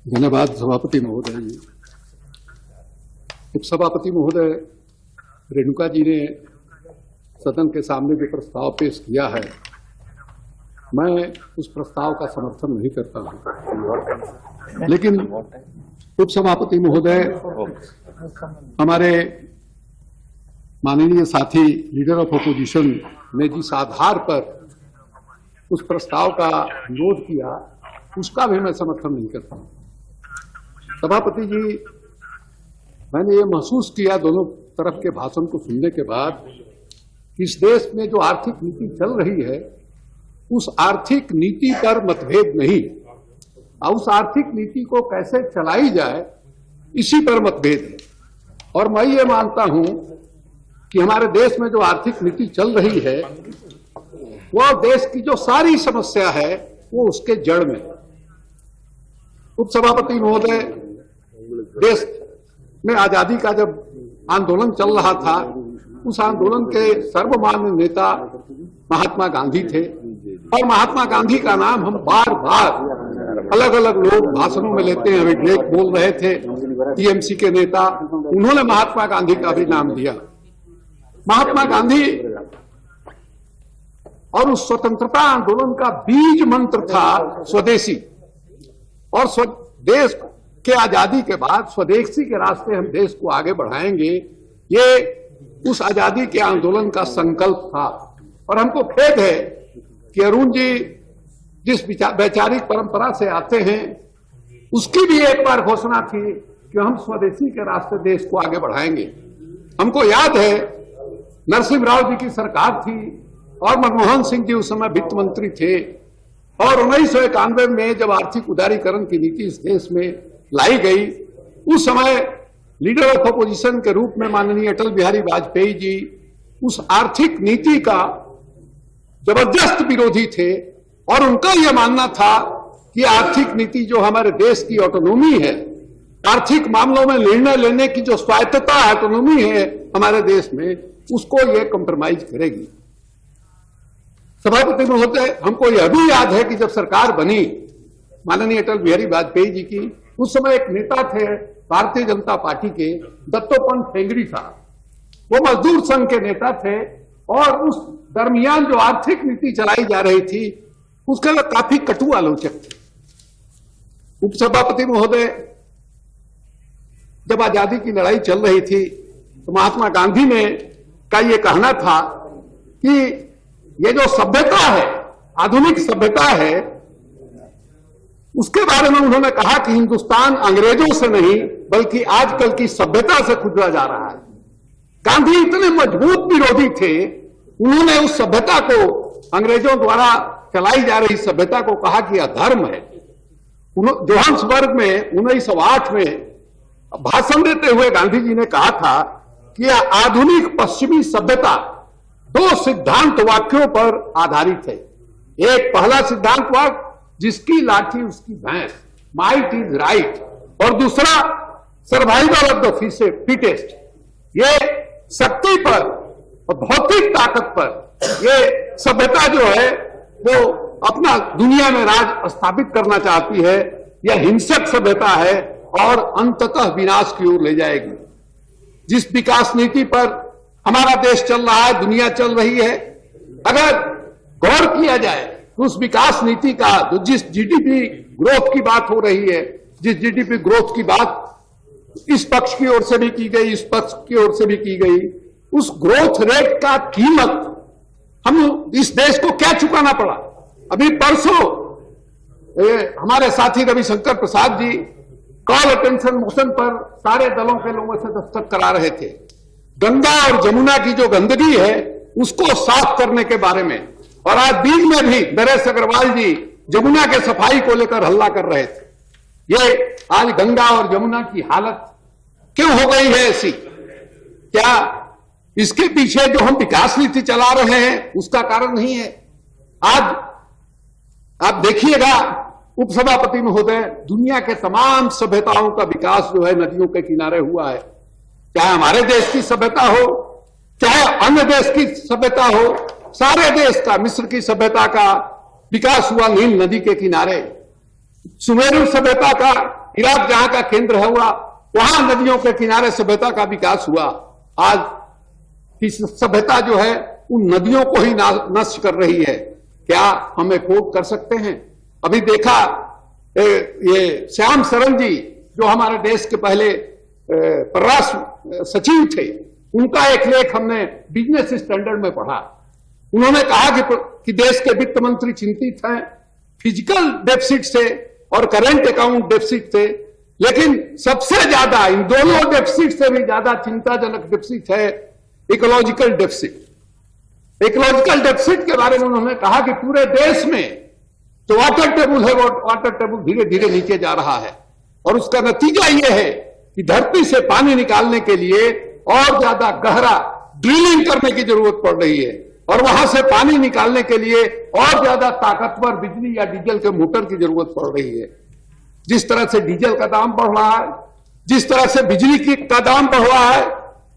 धन्यवाद सभापति महोदय। उपसभापति महोदय, रेणुका जी ने सदन के सामने जो प्रस्ताव पेश किया है, मैं उस प्रस्ताव का समर्थन नहीं करता हूं, लेकिन उपसभापति महोदय हमारे माननीय साथी लीडर ऑफ अपोजिशन ने जिस आधार पर उस प्रस्ताव का विरोध किया, उसका भी मैं समर्थन नहीं करता हूं। सभापति जी, मैंने ये महसूस किया दोनों तरफ के भाषण को सुनने के बाद, इस देश में जो आर्थिक नीति चल रही है, उस आर्थिक नीति पर मतभेद नहीं, और उस आर्थिक नीति को कैसे चलाई जाए इसी पर मतभेद है। और मैं ये मानता हूं कि हमारे देश में जो आर्थिक नीति चल रही है, वह देश की जो सारी समस्या है वो उसके जड़ में है। उपसभापति महोदय, देश में आजादी का जब आंदोलन चल रहा था, उस आंदोलन के सर्वमान्य नेता महात्मा गांधी थे, और महात्मा गांधी का नाम हम बार बार अलग अलग लोग भाषणों में लेते हैं। विवेक बोल रहे थे, टीएमसी के नेता, उन्होंने महात्मा गांधी का भी नाम दिया। महात्मा गांधी और उस स्वतंत्रता आंदोलन का बीज मंत्र था स्वदेशी, और देश के आजादी के बाद स्वदेशी के रास्ते हम देश को आगे बढ़ाएंगे, ये उस आजादी के आंदोलन का संकल्प था। और हमको खेद है कि अरुण जी जिस वैचारिक परंपरा से आते हैं, उसकी भी एक बार घोषणा थी कि हम स्वदेशी के रास्ते देश को आगे बढ़ाएंगे। हमको याद है नरसिंह राव जी की सरकार थी और मनमोहन सिंह जी उस समय वित्त मंत्री थे, और 1991 में जब आर्थिक उदारीकरण की नीति इस देश में लाई गई, उस समय लीडर ऑफ अपोजिशन के रूप में माननीय अटल बिहारी वाजपेयी जी उस आर्थिक नीति का जबरदस्त विरोधी थे, और उनका यह मानना था कि आर्थिक नीति जो हमारे देश की ऑटोनॉमी है, आर्थिक मामलों में निर्णय लेने की जो स्वायत्तता ऑटोनॉमी है हमारे देश में, उसको यह कंप्रोमाइज करेगी। सभापति महोदय, हमको यह भी याद है कि जब सरकार बनी माननीय अटल बिहारी वाजपेयी जी की, उस समय एक नेता थे भारतीय जनता पार्टी के, दत्तोपंत ठेंगड़ी साहब, वो मजदूर संघ के नेता थे, और उस दरमियान जो आर्थिक नीति चलाई जा रही थी उसके वे काफी कटु आलोचक थे। उपसभापति महोदय, जब आजादी की लड़ाई चल रही थी तो महात्मा गांधी ने का ये कहना था कि ये जो सभ्यता है, आधुनिक सभ्यता है, उसके बारे में उन्होंने कहा कि हिंदुस्तान अंग्रेजों से नहीं बल्कि आजकल की सभ्यता से खुजरा जा रहा है। गांधी इतने मजबूत विरोधी थे, उन्होंने उस सभ्यता को, अंग्रेजों द्वारा चलाई जा रही सभ्यता को कहा कि अधर्म है। जोहान्सबर्ग में 1908 में भाषण देते हुए गांधी जी ने कहा था कि आधुनिक पश्चिमी सभ्यता दो सिद्धांत वाक्यों पर आधारिट है। एक पहला सिद्धांत वाक्य, जिसकी लाठी उसकी भैंस, माइट इज राइट, और दूसरा सर्वाइवल ऑफ द फिटेस्ट, ये शक्ति पर और भौतिक ताकत पर ये सभ्यता जो है वो अपना दुनिया में राज स्थापित करना चाहती है। यह हिंसक सभ्यता है और अंततः विनाश की ओर ले जाएगी। जिस विकास नीति पर हमारा देश चल रहा है, दुनिया चल रही है, अगर गौर किया जाए तो उस विकास नीति का जो जिस जीडीपी ग्रोथ की बात हो रही है, जिस जीडीपी ग्रोथ की बात इस पक्ष की ओर से भी की गई, इस पक्ष की ओर से भी की गई, उस ग्रोथ रेट का कीमत हम इस देश को क्या चुकाना पड़ा। अभी परसों हमारे साथी Ravishankar Prasad ji call attention motion पर सारे दलों के लोगों से दस्तखत करा रहे थे, गंगा और जमुना की जो गंदगी है उसको साफ करने के बारे में। और आज बीच में भी नरेश अग्रवाल जी जमुना के सफाई को लेकर हल्ला कर रहे थे। ये आज गंगा और जमुना की हालत क्यों हो गई है ऐसी? क्या इसके पीछे जो हम विकास नीति चला रहे हैं उसका कारण नहीं है? आज आप देखिएगा उपसभापति महोदय, दुनिया के तमाम सभ्यताओं का विकास जो है नदियों के किनारे हुआ है। चाहे हमारे देश की सभ्यता हो, चाहे अन्य देश की सभ्यता हो, सारे देश का, मिस्र की सभ्यता का विकास हुआ नील नदी के किनारे। सुमेरु सभ्यता का, इराक जहां का केंद्र है हुआ, वहां नदियों के किनारे सभ्यता का विकास हुआ। आज की सभ्यता जो है उन नदियों को ही नष्ट कर रही है। क्या हम अफोर्ड कर सकते हैं? अभी देखा ये श्याम शरण जी जो हमारे देश के पहले परराष्ट्र सचिव थे, उनका एक लेख हमने बिजनेस स्टैंडर्ड में पढ़ा। उन्होंने कहा कि देश के वित्त मंत्री चिंतित हैं फिजिकल डेफिसिट से और करंट अकाउंट डेफिसिट से, लेकिन सबसे ज्यादा इन दोनों डेफिसिट से भी ज्यादा चिंताजनक डेफिसिट है इकोलॉजिकल डेफिसिट। इकोलॉजिकल डेफिसिट के बारे में उन्होंने कहा कि पूरे देश में जो वाटर टेबल है वो वाटर टेबल धीरे धीरे नीचे जा रहा है, और उसका नतीजा यह है कि धरती से पानी निकालने के लिए और ज्यादा गहरा ड्रिलिंग करने की जरूरत पड़ रही है, और वहां से पानी निकालने के लिए और ज्यादा ताकतवर बिजली या डीजल के मोटर की जरूरत पड़ रही है। जिस तरह से डीजल का दाम बढ़ रहा है, जिस तरह से बिजली का दाम बढ़ रहा है,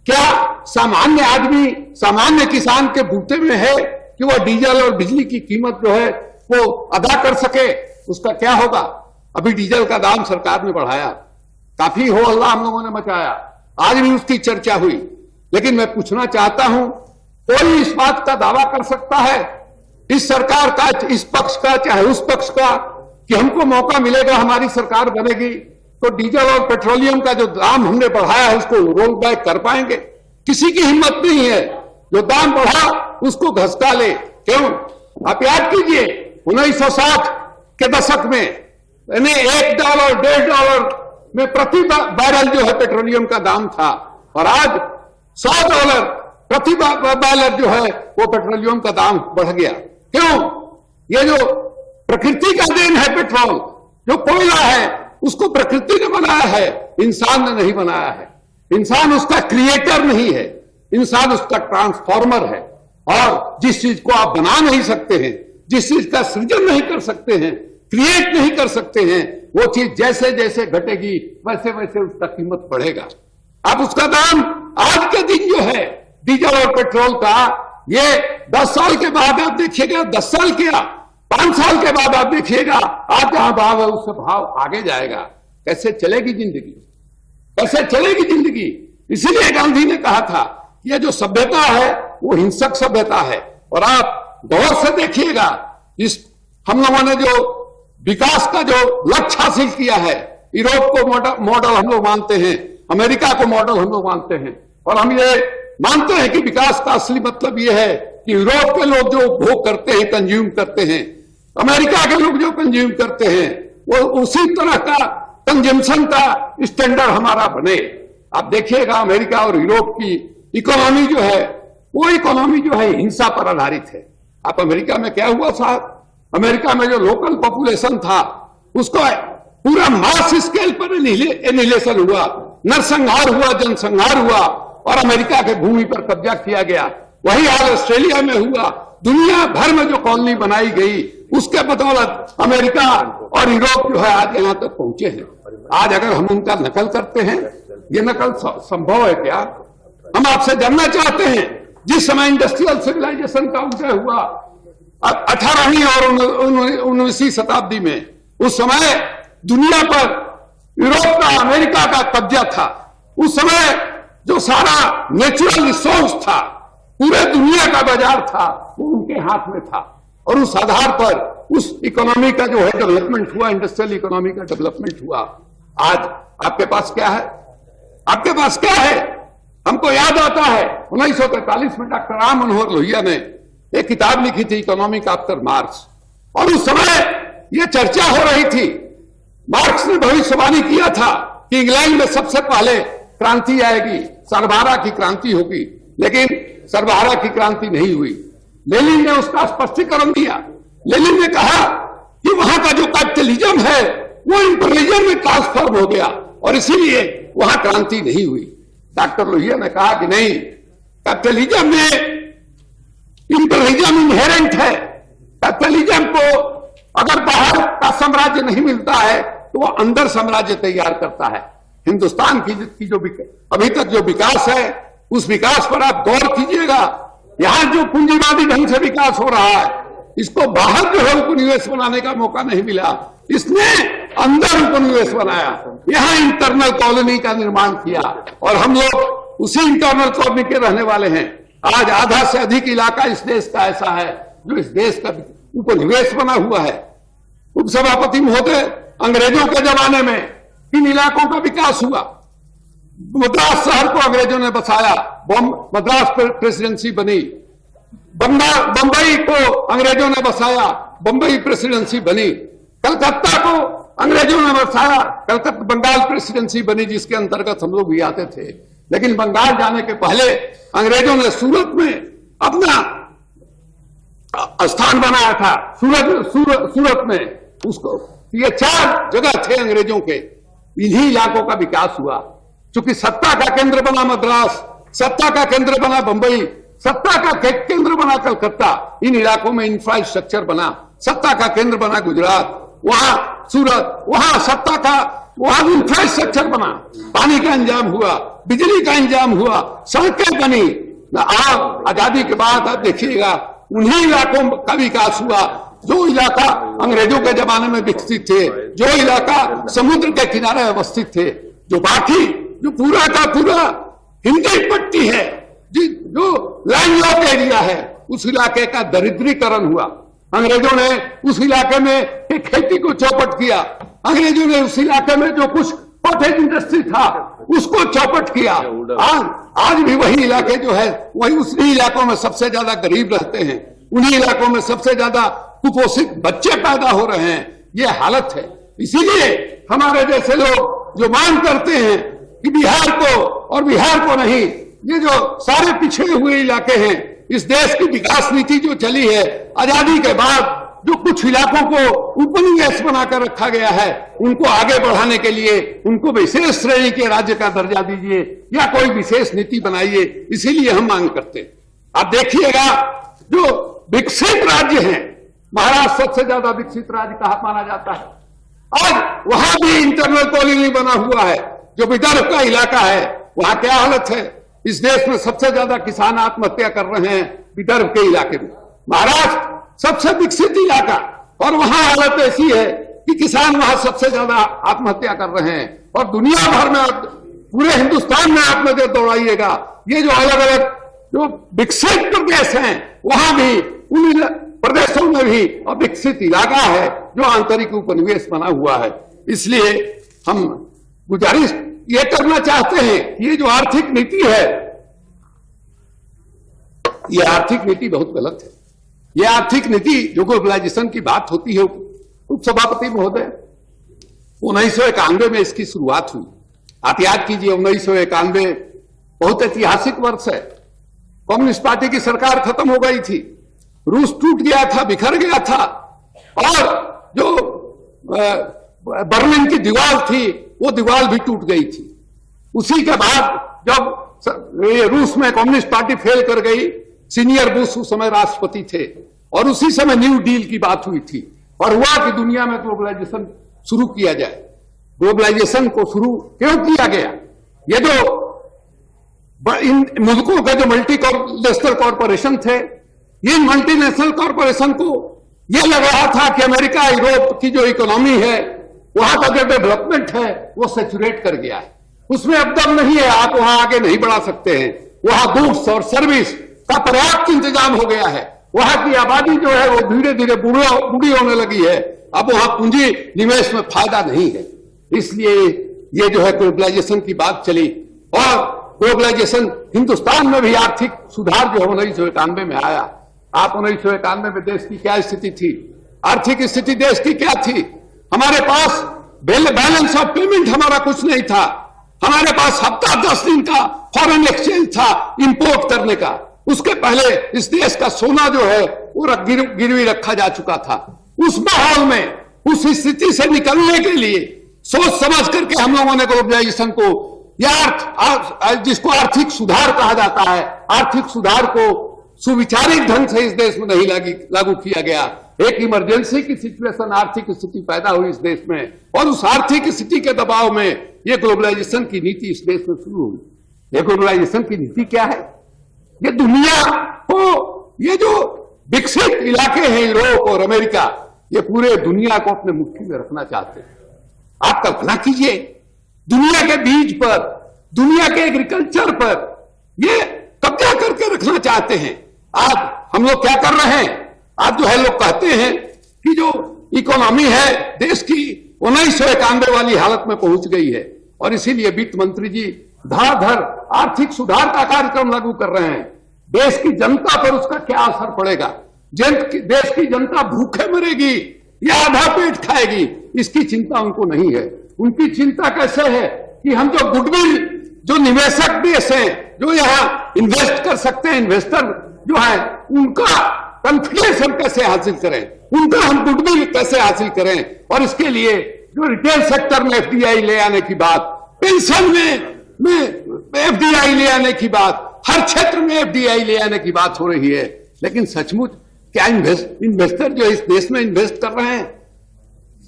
क्या सामान्य आदमी, सामान्य किसान के बूते में है कि वह डीजल और बिजली की कीमत जो है वो अदा कर सके? उसका क्या होगा? अभी डीजल का दाम सरकार ने बढ़ाया, काफी हो हल्ला हम लोगों ने मचाया, आज भी उसकी चर्चा हुई। लेकिन मैं पूछना चाहता हूं, कोई इस बात का दावा कर सकता है, इस सरकार का, इस पक्ष का चाहे उस पक्ष का, कि हमको मौका मिलेगा, हमारी सरकार बनेगी तो डीजल और पेट्रोलियम का जो दाम हमने बढ़ाया है उसको रोल बैक कर पाएंगे? किसी की हिम्मत नहीं है। जो दाम बढ़ा उसको घसका ले। क्यों? आप याद कीजिए 1960 के दशक में यानी $1, $1.5 में प्रति बैरल जो है पेट्रोलियम का दाम था, और आज $100 प्रति बैरल जो है वो पेट्रोलियम का दाम बढ़ गया। क्यों? ये जो प्रकृति का देन है पेट्रोल, जो कोयला है, उसको प्रकृति ने बनाया है, इंसान ने नहीं बनाया है। इंसान उसका क्रिएटर नहीं है, इंसान उसका ट्रांसफॉर्मर है। और जिस चीज को आप बना नहीं सकते हैं, जिस चीज का सृजन नहीं कर सकते हैं, क्रिएट नहीं कर सकते हैं, वो चीज जैसे जैसे घटेगी वैसे वैसे उसका कीमत बढ़ेगा। अब उसका दाम आज के दिन जो है डीजल और पेट्रोल का, ये 10 साल के बाद आप देखिएगा, 10 साल क्या 5 साल के बाद आप देखिएगा, आज जहां भाव है उससे भाव आगे जाएगा। कैसे चलेगी जिंदगी? कैसे चलेगी जिंदगी? इसीलिए गांधी ने कहा था ये जो सभ्यता है वो हिंसक सभ्यता है। और आप गौर से देखिएगा, इस हम लोगों ने जो विकास का जो लक्ष्य हासिल किया है, यूरोप को मॉडल हम लोग मानते हैं, अमेरिका को मॉडल हम लोग मानते हैं, और हम ये मानते हैं कि विकास का असली मतलब ये है कि यूरोप के लोग जो उपभोग करते हैं, कंज्यूम करते हैं, अमेरिका के लोग जो कंज्यूम करते हैं, वो उसी तरह का कंजम्पशन का स्टैंडर्ड हमारा बने। आप देखिएगा अमेरिका और यूरोप की इकोनॉमी जो है, वो इकोनॉमी जो है हिंसा पर आधारित है। आप अमेरिका में क्या हुआ साहब? अमेरिका में जो लोकल पॉपुलेशन था उसको पूरा मास स्केल पर एनिहिलेशन हुआ, नरसंहार हुआ, जनसंहार हुआ, और अमेरिका के भूमि पर कब्जा किया गया। वही हाल ऑस्ट्रेलिया में हुआ। दुनिया भर में जो कॉलोनी बनाई गई उसके बदौलत अमेरिका और यूरोप जो है आज यहां तक पहुंचे हैं। आज अगर हम उनका नकल करते हैं, ये नकल संभव है क्या? हम आपसे जानना चाहते हैं, जिस समय इंडस्ट्रियल सिविलाइजेशन का उदय हुआ 18वीं और 19वीं शताब्दी में, उस समय दुनिया पर यूरोप का, अमेरिका का कब्जा था। उस समय जो सारा नेचुरल रिसोर्स था, पूरे दुनिया का बाजार था, वो उनके हाथ में था, और उस आधार पर उस इकोनॉमी का जो है डेवलपमेंट हुआ, इंडस्ट्रियल इकोनॉमी का डेवलपमेंट हुआ। आज आपके पास क्या है? आपके पास क्या है? हमको याद आता है 1943 में डॉक्टर राम मनोहर लोहिया ने एक किताब लिखी थी, इकोनॉमिक आफ्टर मार्क्स, और उस समय यह चर्चा हो रही थी। मार्क्स ने भविष्यवाणी किया था कि इंग्लैंड में सबसे पहले क्रांति आएगी, सरबारा की क्रांति होगी, लेकिन सरबारा की क्रांति नहीं हुई। लेनिन ने उसका स्पष्टीकरण दिया। लेनिन ने कहा कि वहां का जो कैपिटलिज्म है वो इंपीरियलिज्म में ट्रांसफॉर्म हो गया, और इसीलिए वहां क्रांति नहीं हुई। डॉक्टर लोहिया ने कहा कि नहीं, कैपिटलिज्म में इंपीरियलिज्म इनहेरेंट है। कैपिटलिज्म को अगर बाहर का साम्राज्य नहीं मिलता है तो वो अंदर साम्राज्य तैयार करता है। हिंदुस्तान की जो अभी तक जो विकास है, उस विकास पर आप गौर कीजिएगा। यहां जो पूंजीवादी ढंग से विकास हो रहा है, इसको बाहर जो है उपनिवेश बनाने का मौका नहीं मिला। इसने अंदर उपनिवेश बनाया, यहां इंटरनल कॉलोनी का निर्माण किया और हम लोग उसी इंटरनल कॉलोनी के रहने वाले हैं। आज आधा से अधिक इलाका इस देश का ऐसा है जो इस देश का उपनिवेश बना हुआ है। उपसभापति महोदय, अंग्रेजों के जमाने में इन इलाकों का विकास हुआ। मद्रास शहर को अंग्रेजों ने बसाया, मद्रास प्रेसिडेंसी बनी। बंबई को अंग्रेजों ने बसाया, बंबई प्रेसिडेंसी बनी। कलकत्ता को अंग्रेजों ने बसाया, कलकत्ता बंगाल प्रेसिडेंसी बनी, जिसके अंतर्गत हम लोग भी आते थे। लेकिन बंगाल जाने के पहले अंग्रेजों ने सूरत में अपना स्थान बनाया था। सूरत में उसको, ये 4 जगह थे अंग्रेजों के। इन्हीं इलाकों का विकास हुआ। चूंकि सत्ता का केंद्र बना मद्रास, सत्ता का केंद्र बना बंबई, सत्ता का केंद्र बना कलकत्ता, इन इलाकों में इंफ्रास्ट्रक्चर बना। सत्ता का केंद्र बना गुजरात, वहां सूरत, वहां सत्ता का, वहां इंफ्रास्ट्रक्चर बना। पानी का इंतजाम हुआ, बिजली का इंतजाम हुआ, सड़कें बनी। आप आजादी के बाद आप देखिएगा उन्हीं इलाकों का विकास हुआ जो इलाका अंग्रेजों के जमाने में विकसित थे, जो इलाका समुद्र के किनारे अवस्थित थे। जो बाकी जो पूरा का पूरा हिंदी पट्टी है, जो लैंडलॉक एरिया है, उस इलाके का दरिद्रीकरण हुआ। अंग्रेजों ने उस इलाके में खेती को चौपट किया। अंग्रेजों ने उस इलाके में जो कुछ कॉटेज इंडस्ट्री था उसको चौपट किया। आज भी वही इलाके जो है, वही उसी इलाकों में सबसे ज्यादा गरीब रहते हैं, उन्हीं इलाकों में सबसे ज्यादा कुपोषित बच्चे पैदा हो रहे हैं। ये हालत है। इसीलिए हमारे जैसे लोग जो मांग करते हैं कि बिहार को और बिहार को नहीं, ये जो सारे पिछड़े हुए इलाके हैं, इस देश की विकास नीति जो चली है आजादी के बाद, जो कुछ इलाकों को उपनिवेश बनाकर रखा गया है, उनको आगे बढ़ाने के लिए उनको विशेष श्रेणी के राज्य का दर्जा दीजिए या कोई विशेष नीति बनाइए। इसीलिए हम मांग करते हैं। आप देखिएगा जो विकसित राज्य हैं, महाराष्ट्र सबसे ज्यादा विकसित राज्य कहा माना जाता है। आज वहां भी इंटरनल कॉलोनी बना हुआ है। जो विदर्भ का इलाका है, वहां क्या हालत है? इस देश में सबसे ज्यादा किसान आत्महत्या कर रहे हैं विदर्भ के इलाके में। महाराष्ट्र सबसे विकसित इलाका, और वहां हालत ऐसी है कि किसान वहां सबसे ज्यादा आत्महत्या कर रहे हैं। और दुनिया भर में, पूरे हिंदुस्तान में आप नजर दौड़ाइएगा, ये जो अलग अलग जो विकसित प्रदेश हैं, वहां भी, उन प्रदेशों में भी अविकसित इलाका है जो आंतरिक उपनिवेश बना हुआ है। इसलिए हम गुजारिश ये करना चाहते हैं, ये जो आर्थिक नीति है, ये आर्थिक नीति बहुत गलत है। ये आर्थिक नीति जो ग्लोबलाइजेशन की बात होती है, उपसभापति महोदय, 1991 में इसकी शुरुआत हुई। आप याद कीजिए, 1991 बहुत ऐतिहासिक वर्ष है। कम्युनिस्ट पार्टी की सरकार खत्म हो गई थी, रूस टूट गया था, बिखर गया था, और जो बर्लिन की दीवार थी वो दीवार भी टूट गई थी। उसी के बाद जब रूस में कम्युनिस्ट पार्टी फेल कर गई, सीनियर बुश उस समय राष्ट्रपति थे, और उसी समय न्यू डील की बात हुई थी, और हुआ कि दुनिया में ग्लोबलाइजेशन शुरू किया जाए। ग्लोबलाइजेशन को शुरू क्यों किया गया? ये जो इन मुल्कों के जो मल्टीनेशनल कॉरपोरेशन थे, ये मल्टीनेशनल कॉरपोरेशन को यह लग रहा था कि अमेरिका, यूरोप की जो इकोनॉमी है, वहां का जो डेवलपमेंट है वो सैचुरेट कर गया है, उसमें अब दम नहीं है, आप वहां आगे नहीं बढ़ा सकते हैं। वहां गुड्स और सर्विस का पर्याप्त इंतजाम हो गया है। वहां की आबादी जो है वो धीरे धीरे बूढ़ी होने लगी है। अब वहां पूंजी निवेश में फायदा नहीं है। इसलिए ये जो है ग्लोबलाइजेशन की बात चली, और ग्लोबलाइजेशन हिंदुस्तान में भी आर्थिक सुधार जो है 1991 में आया। आप 1991 में देश की क्या स्थिति थी? आर्थिक स्थिति देश की क्या थी? हमारे पास बैलेंस ऑफ पेमेंट हमारा कुछ नहीं था। हमारे पास हफ्ता 10 दिन का फॉरेन एक्सचेंज था इंपोर्ट करने का। उसके पहले इस देश का सोना जो है वो गिरवी रखा जा चुका था। उस माहौल में, उस स्थिति से निकलने के लिए सोच समझ करके हम लोगों ने ग्लोबलाइजेशन को, या जिसको आर्थिक सुधार कहा जाता है, आर्थिक सुधार को सुविचारित ढंग से इस देश में नहीं लागू किया गया। एक इमरजेंसी की सिचुएशन, आर्थिक स्थिति पैदा हुई इस देश में, और उस आर्थिक स्थिति के दबाव में ये ग्लोबलाइजेशन की नीति इस देश में शुरू हुई। ये ग्लोबलाइजेशन की नीति क्या है? ये दुनिया को, ये जो विकसित इलाके हैं यूरोप और अमेरिका, ये पूरे दुनिया को अपने मुट्ठी में रखना चाहते हैं। आप कल्पना कीजिए, दुनिया के बीज पर, दुनिया के एग्रीकल्चर पर ये कब्जा करके रखना चाहते हैं। आज हम लोग क्या कर रहे हैं? आज जो है लोग कहते हैं कि जो इकोनॉमी है देश की 1991 वाली हालत में पहुंच गई है, और इसीलिए वित्त मंत्री जी धड़ाधड़ आर्थिक सुधार का कार्यक्रम लागू कर रहे हैं। देश की जनता पर उसका क्या असर पड़ेगा? देश की जनता भूखे मरेगी या आधा पेट खाएगी, इसकी चिंता उनको नहीं है। उनकी चिंता कैसे है कि हम जो गुडविल, जो निवेशक देश हैं, जो यहाँ इन्वेस्ट कर सकते हैं, इन्वेस्टर जो है, उनका कॉन्फिडेंस हम कैसे हासिल करें, उनका हम गुडविल कैसे हासिल करें। और इसके लिए जो रिटेल सेक्टर में एफडीआई ले आने की बात, पेंशन में एफडीआई ले आने की बात, हर क्षेत्र में एफडीआई ले आने की बात हो रही है, लेकिन सचमुच क्या इन्वेस्टर जो इस देश में इन्वेस्ट कर रहे हैं?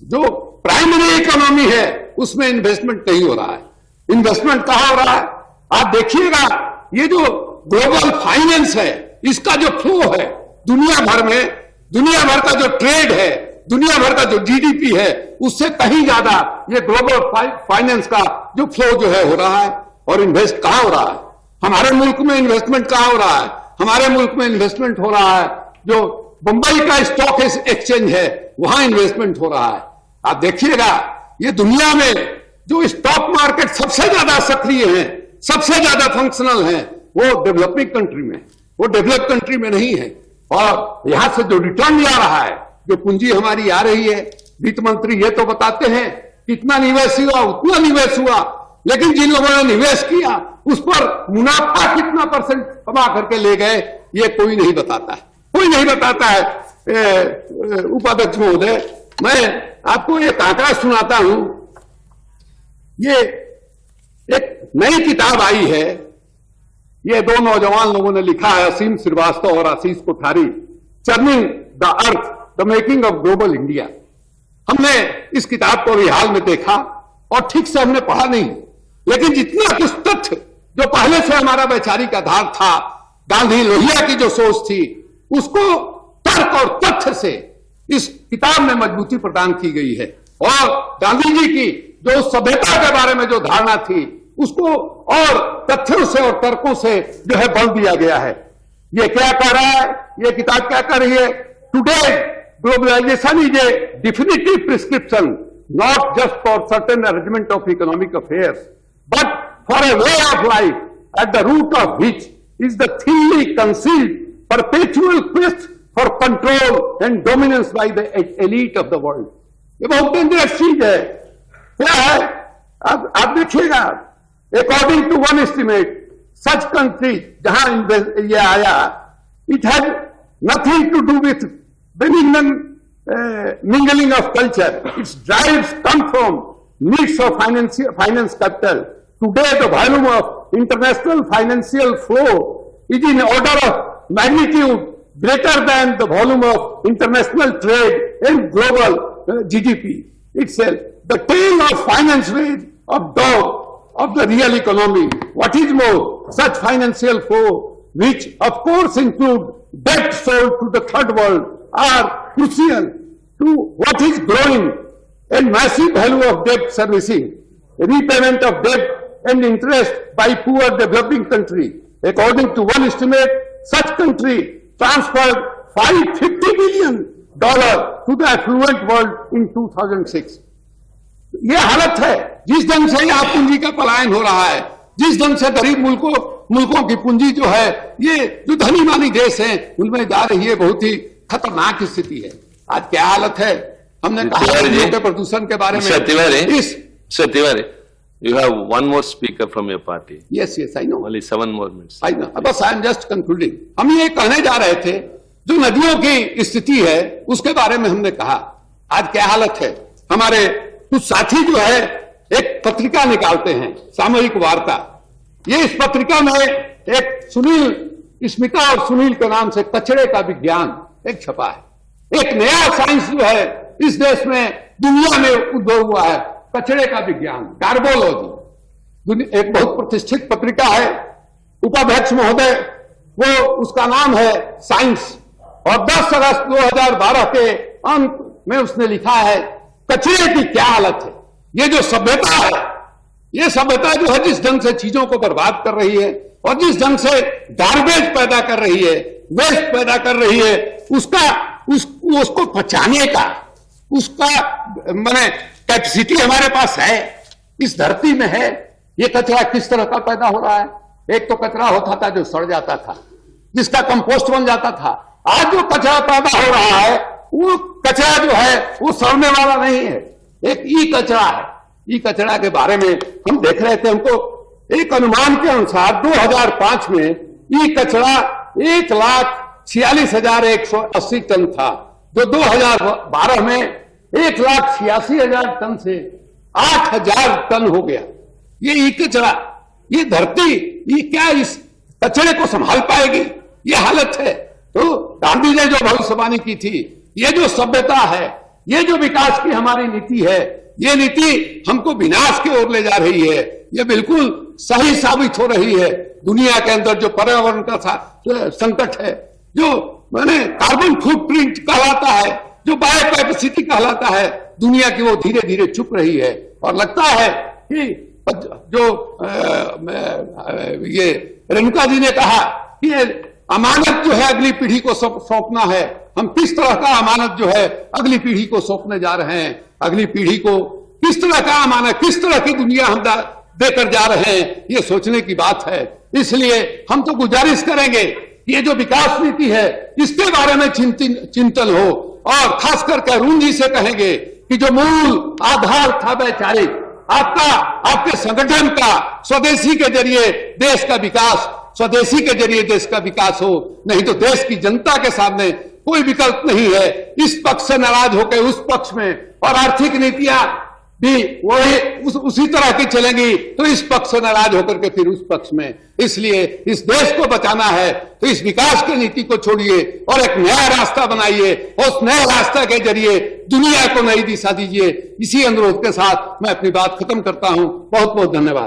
जो प्राइमरी इकोनॉमी है उसमें इन्वेस्टमेंट नहीं हो रहा है। इन्वेस्टमेंट कहां हो रहा है? आप देखिएगा, ये जो ग्लोबल फाइनेंस है, इसका जो फ्लो है दुनिया भर में, दुनिया भर का जो ट्रेड है, दुनिया भर का जो जीडीपी है, उससे कहीं ज्यादा ये ग्लोबल फाइनेंस का जो फ्लो जो है हो रहा है। और इन्वेस्ट कहां हो रहा है? हमारे मुल्क में इन्वेस्टमेंट कहां हो रहा है? हमारे मुल्क में इन्वेस्टमेंट हो रहा है जो बंबई का स्टॉक एक्सचेंज है, वहां इन्वेस्टमेंट हो रहा है। आप देखिएगा, ये दुनिया में जो स्टॉक मार्केट सबसे ज्यादा सक्रिय है, सबसे ज्यादा फंक्शनल है, वो डेवलपिंग कंट्री में, वो डेवलप कंट्री में नहीं है। और यहां से जो रिटर्न आ रहा है, जो पूंजी हमारी आ रही है, वित्त मंत्री ये तो बताते हैं कितना निवेश हुआ, उतना निवेश हुआ, लेकिन जिन लोगों ने निवेश किया उस पर मुनाफा कितना परसेंट कमा करके ले गए, ये कोई नहीं बताता है, कोई नहीं बताता है। उपाध्यक्ष महोदय, मैं आपको एक आंकड़ा सुनाता हूं। ये एक नई किताब आई है, ये दो नौजवान लोगों ने लिखा है, असीम श्रीवास्तव और Ashish Kothari, churning the earth, the making of global India. हमने इस किताब को अभी हाल में देखा और ठीक से हमने पढ़ा नहीं, लेकिन जितना कुछ तथ्य जो पहले से हमारा वैचारिक आधार था, गांधी लोहिया की जो सोच थी, उसको तर्क और तथ्य से इस किताब में मजबूती प्रदान की गई है। और गांधी जी की जो सभ्यता के बारे में जो धारणा थी, उसको और तथ्यों से और तर्कों से जो है बल दिया गया है। ये क्या कह रहा है? ये किताब क्या कह रही है? Today globalization is a definitive prescription, not just for certain arrangement of economic affairs, but for a way of life at the root of which is the thinly concealed perpetual quest for control and dominance by the elite of the world। ये बहुत dangerous चीज है। क्या है? अब आप देखिएगा, according to one estimate, such country जहां ये आया, it has nothing to do with mingling of culture. Its drives come from needs of finance capital. Today, the volume of international financial flow is in order of magnitude greater than the volume of international trade and global GDP itself. The tail of finance ways of dog of the real economy. What is more, such financial flow, which of course include debt sold to the third world, are crucial to what is growing and massive value of debt servicing, repayment of debt and interest by poor developing country. According to one estimate, such country transferred $550 billion to the affluent world in 2006. ये हालत है। जिस ढंग से यहाँ पूंजी का पलायन हो रहा है, जिस ढंग से गरीब मुल्कों की पूंजी जो है, ये जो धनी मानी देश हैं उनमें जा रही है, बहुत ही खतरनाक स्थिति है। आज क्या हालत है? हमने कहा प्रदूषण के बारे में। Tiwari, you have one more speaker from your party. Yes, I know. Only 7 more minutes. I know. बस I am just concluding. हम ये कहने जा रहे थे, जो नदियों की स्थिति है उसके बारे में हमने कहा। आज क्या हालत है? हमारे कुछ साथी जो है एक पत्रिका निकालते हैं, सामयिक वार्ता। ये इस पत्रिका में एक स्मिता और सुनील के नाम से कचरे का विज्ञान एक छपा है। एक नया साइंस जो है इस देश में, दुनिया में उद्भव हुआ है, कचरे का विज्ञान, कार्बोलॉजी। एक बहुत प्रतिष्ठित पत्रिका है। उपाध्यक्ष महोदय, वो उसका नाम है साइंस, और 10 अगस्त 2012 के अंत में उसने लिखा है कचरे की क्या हालत है। ये जो सभ्यता है, ये सभ्यता जो है जिस ढंग से चीजों को बर्बाद कर रही है और जिस ढंग से गार्बेज पैदा कर रही है, वेस्ट पैदा कर रही है, उसको पचाने का उसका माने कैपेसिटी हमारे पास है, इस धरती में है। ये कचरा किस तरह का पैदा हो रहा है? एक तो कचरा होता था जो सड़ जाता था, जिसका कंपोस्ट बन जाता था। आज जो कचरा पैदा हो रहा है वो कचरा जो है वो सड़ने वाला नहीं है, एक ई कचरा है। ई कचरा के बारे में हम देख रहे थे, हमको एक अनुमान के अनुसार 2005 में ई कचरा 1,46,180 टन था, जो 2012 में 1,86,000 टन से 8,000 टन हो गया। ये ई कचरा, ये धरती, ये क्या इस कचरे को संभाल पाएगी? ये हालत है। तो गांधी ने जो भविष्यवाणी की थी, ये जो सभ्यता है, ये जो विकास की हमारी नीति है, ये नीति हमको विनाश की ओर ले जा रही है। ये बिल्कुल सही साबित हो रही है। दुनिया के अंदर जो पर्यावरण का संकट है, जो माने कार्बन फुटप्रिंट कहलाता है, जो बायो कैपेसिटी कहलाता है, दुनिया की वो धीरे धीरे चुक रही है। और लगता है कि जो ये रेणुका जी ने कहा कि अमानत जो है अगली पीढ़ी को सौंपना है, हम किस तरह का अमानत जो है अगली पीढ़ी को सौंपने जा रहे हैं, अगली पीढ़ी को किस तरह का अमानत, किस तरह की दुनिया हम देकर जा रहे हैं, ये सोचने की बात है। इसलिए हम तो गुजारिश करेंगे कि ये जो विकास नीति है इसके बारे में चिंतन हो, और खास करके अरुण जी से कहेंगे कि जो मूल आधार था वैचारिक आपके संगठन का, स्वदेशी के जरिए देश का विकास, स्वदेशी के जरिए देश का विकास हो, नहीं तो देश की जनता के सामने कोई विकल्प नहीं है। इस पक्ष से नाराज होकर उस पक्ष में, और आर्थिक नीतियां भी वही उसी तरह की चलेंगी तो इस पक्ष से नाराज होकर के फिर उस पक्ष में। इसलिए इस देश को बचाना है तो इस विकास की नीति को छोड़िए और एक नया रास्ता बनाइए, उस नए रास्ते के जरिए दुनिया को नई दिशा दीजिए। इसी अनुरोध के साथ मैं अपनी बात खत्म करता हूं। बहुत बहुत धन्यवाद।